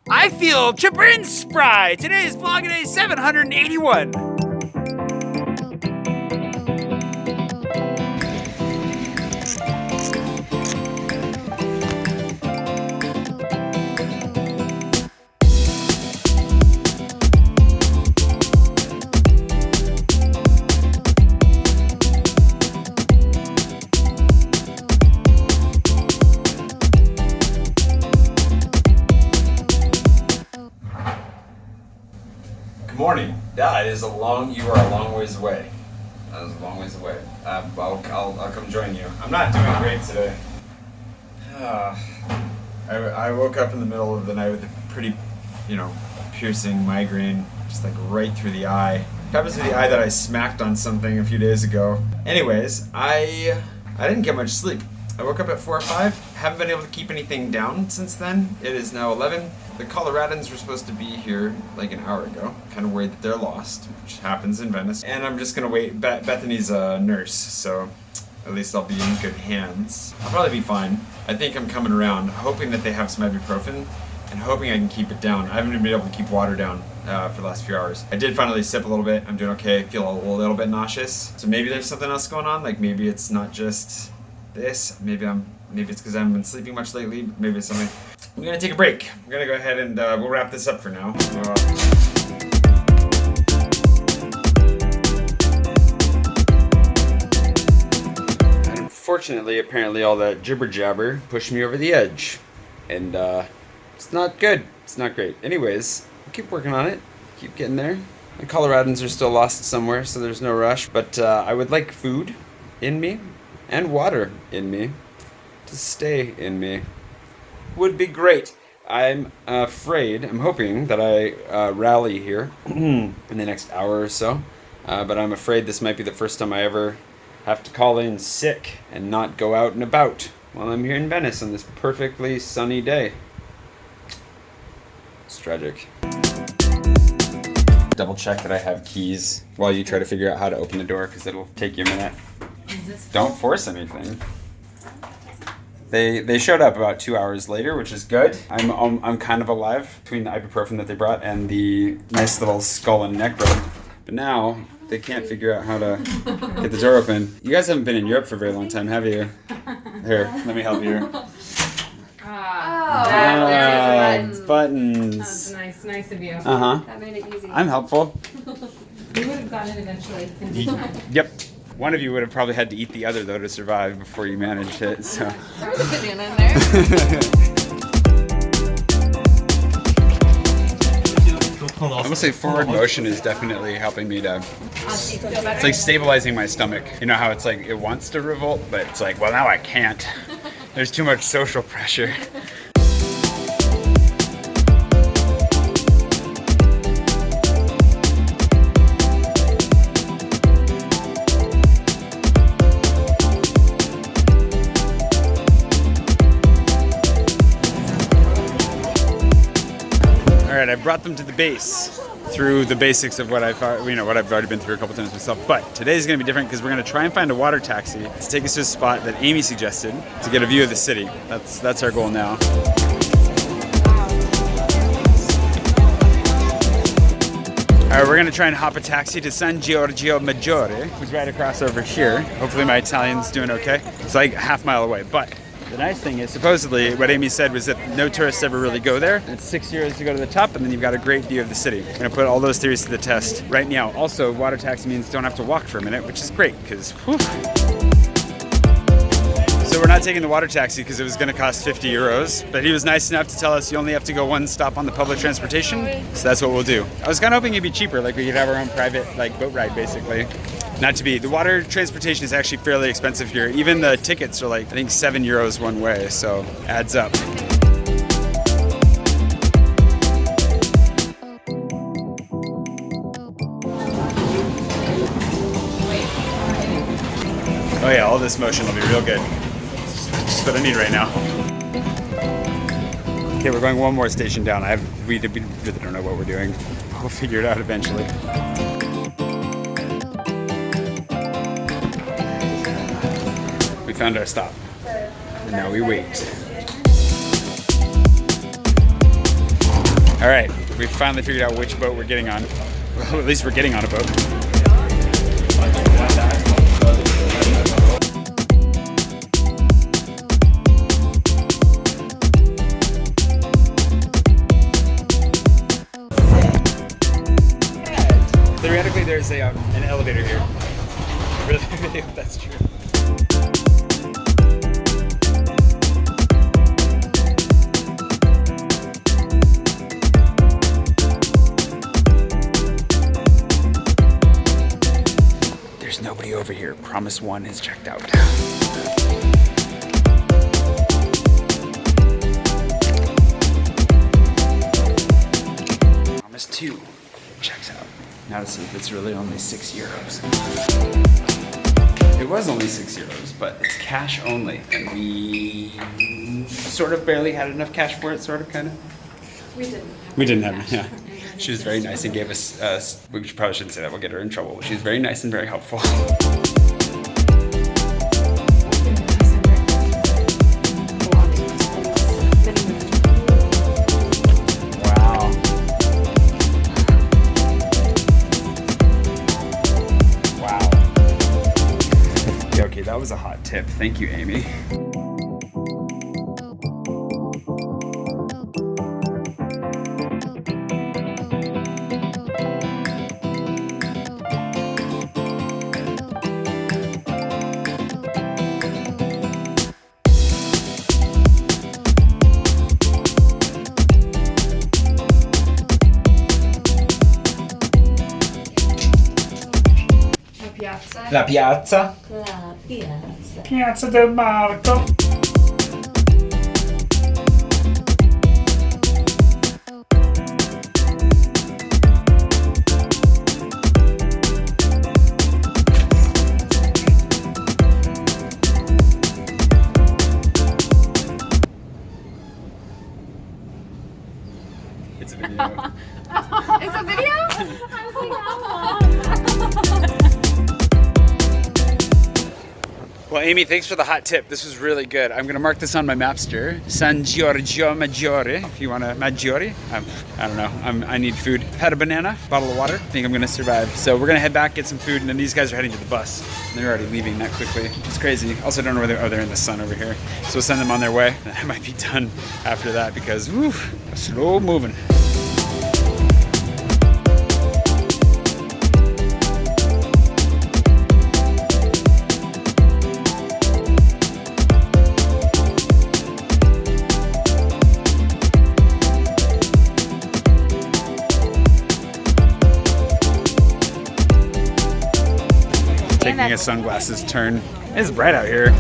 I feel chipper spry. Today is Vlogday 781. Good morning. Yeah, you are a long ways away. That is a long ways away. I'll come join you. I'm not doing great today. I woke up in the middle of the night with a pretty, piercing migraine, just like right through the eye. It happens to be the eye that I smacked on something a few days ago. Anyways, I didn't get much sleep. I woke up at 4 or 5. Haven't been able to keep anything down since then. It is now 11. The Coloradans were supposed to be here like an hour ago. Kind of worried that they're lost, which happens in Venice. And I'm just gonna wait. Bethany's a nurse, so at least I'll be in good hands. I'll probably be fine. I think I'm coming around, hoping that they have some ibuprofen and hoping I can keep it down. I haven't even been able to keep water down for the last few hours. I did finally sip a little bit. I'm doing okay. I feel a little bit nauseous. So maybe there's something else going on. Like maybe it's not just this. Maybe it's because I haven't been sleeping much lately. Maybe it's something. I'm gonna take a break. I'm gonna go ahead and we'll wrap this up for now. Unfortunately, apparently all that jibber jabber pushed me over the edge, and it's not good. It's not great. Anyways, I'll keep working on it. Keep getting there. The Coloradans are still lost somewhere, so there's no rush. But I would like food in me and water in me to stay in me. Would be great. I'm hoping that I rally here in the next hour or so, but I'm afraid this might be the first time I ever have to call in sick and not go out and about while I'm here in Venice on this perfectly sunny day. It's tragic. Double check that I have keys while you try to figure out how to open the door, because it'll take you a minute. Don't force anything. They showed up about 2 hours later, which is good. I'm kind of alive between the ibuprofen that they brought and the nice little skull and neck rub. But now they can't figure out how to get the door open. You guys haven't been in Europe for a very long time, have you? Here, let me help you. Buttons. That's nice of you. That made it easy. I'm helpful. We would have gotten it eventually. Yep. One of you would have probably had to eat the other, though, to survive before you managed it, so. There was a banana in there. I will say forward motion is definitely helping me to, it's like stabilizing my stomach. You know how it's like, it wants to revolt, but it's like, well, now I can't. There's too much social pressure. Alright, I brought them to the base through the basics of what I've already been through a couple times myself. But today's going to be different because we're going to try and find a water taxi to take us to a spot that Amy suggested to get a view of the city. That's our goal now. Alright, we're going to try and hop a taxi to San Giorgio Maggiore, which is right across over here. Hopefully my Italian's doing okay. It's like a half-mile away, but the nice thing is, supposedly, what Amy said was that no tourists ever really go there. It's 6 euros to go to the top, and then you've got a great view of the city. I'm going to put all those theories to the test right now. Also, water taxi means don't have to walk for a minute, which is great, because whew. So we're not taking the water taxi because it was going to cost 50 euros, but he was nice enough to tell us you only have to go one stop on the public transportation, so that's what we'll do. I was kind of hoping it'd be cheaper, like we could have our own private boat ride, basically. Not to be. The water transportation is actually fairly expensive here. Even the tickets are like, I think 7 euros one way, so adds up. Oh yeah, all this motion will be real good. It's just what I need right now. Okay, we're going one more station down. We really don't know what we're doing. We'll figure it out eventually. We found our stop. And now we wait. All right, we finally figured out which boat we're getting on. Well, at least we're getting on a boat. Theoretically, there's an elevator here. I really hope that's true. There's nobody over here. Promise 1 is checked out. Promise 2 checks out. Now to see if it's really only €6. It was only €6, but it's cash only, and we sort of barely had enough cash for it, sort of, kind of. We didn't have it, yeah. She was very nice and gave us, we probably shouldn't say that, we'll get her in trouble. She was very nice and very helpful. Wow. Wow. Okay, that was a hot tip. Thank you, Amy. La piazza. La piazza. Piazza del Marco. It's a video. It's a video? I was like, how long? Well, Amy, thanks for the hot tip. This was really good. I'm gonna mark this on my Mapster. San Giorgio Maggiore, if you wanna, Maggiore? I don't know, I need food. Had a banana, bottle of water. I think I'm gonna survive. So we're gonna head back, get some food, and then these guys are heading to the bus. And they're already leaving that quickly. It's crazy. Also don't know where they're in the sun over here. So we'll send them on their way. And I might be done after that because, woo, slow moving. Taking a sunglasses turn. It's bright out here.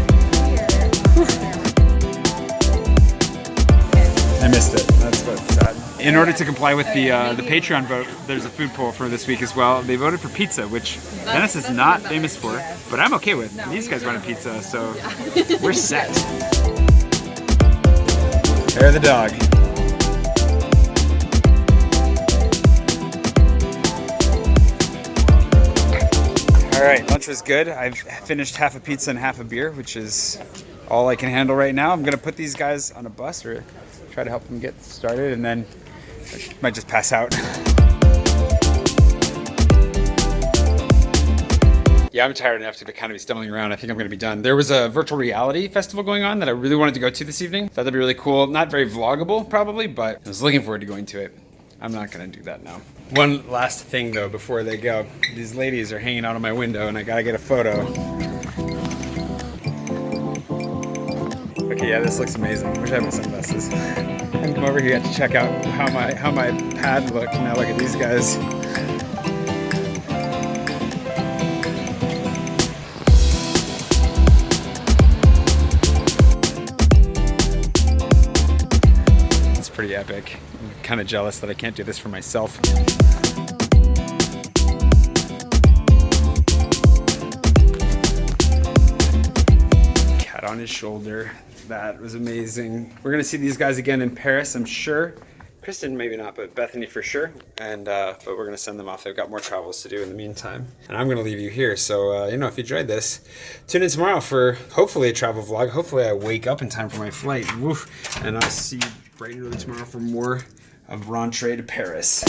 I missed it. That's what's sad. In order to comply with the Patreon vote, there's a food poll for this week as well. They voted for pizza, which Venice is not famous for, but I'm okay with. These guys wanted pizza, so we're set. Hair of the dog. All right, lunch was good. I've finished half a pizza and half a beer, which is all I can handle right now. I'm gonna put these guys on a bus or try to help them get started, and then I might just pass out. Yeah, I'm tired enough to kind of be stumbling around. I think I'm gonna be done. There was a virtual reality festival going on that I really wanted to go to this evening. Thought that'd be really cool. Not very vloggable, probably, but I was looking forward to going to it. I'm not gonna do that now. One last thing though before they go. These ladies are hanging out on my window and I gotta get a photo. Okay, yeah, this looks amazing. Wish I had my sunglasses. And come over here to check out how my pad looked. Now look at these guys. It's pretty epic. I'm kind of jealous that I can't do this for myself. Cat on his shoulder. That was amazing. We're gonna see these guys again in Paris, I'm sure. Kristen, maybe not, but Bethany for sure. And but we're gonna send them off. They've got more travels to do in the meantime. And I'm gonna leave you here. So you know, if you enjoyed this, tune in tomorrow for hopefully a travel vlog. Hopefully I wake up in time for my flight. Woof. And I'll see you bright and early tomorrow for more of rentrée to Paris.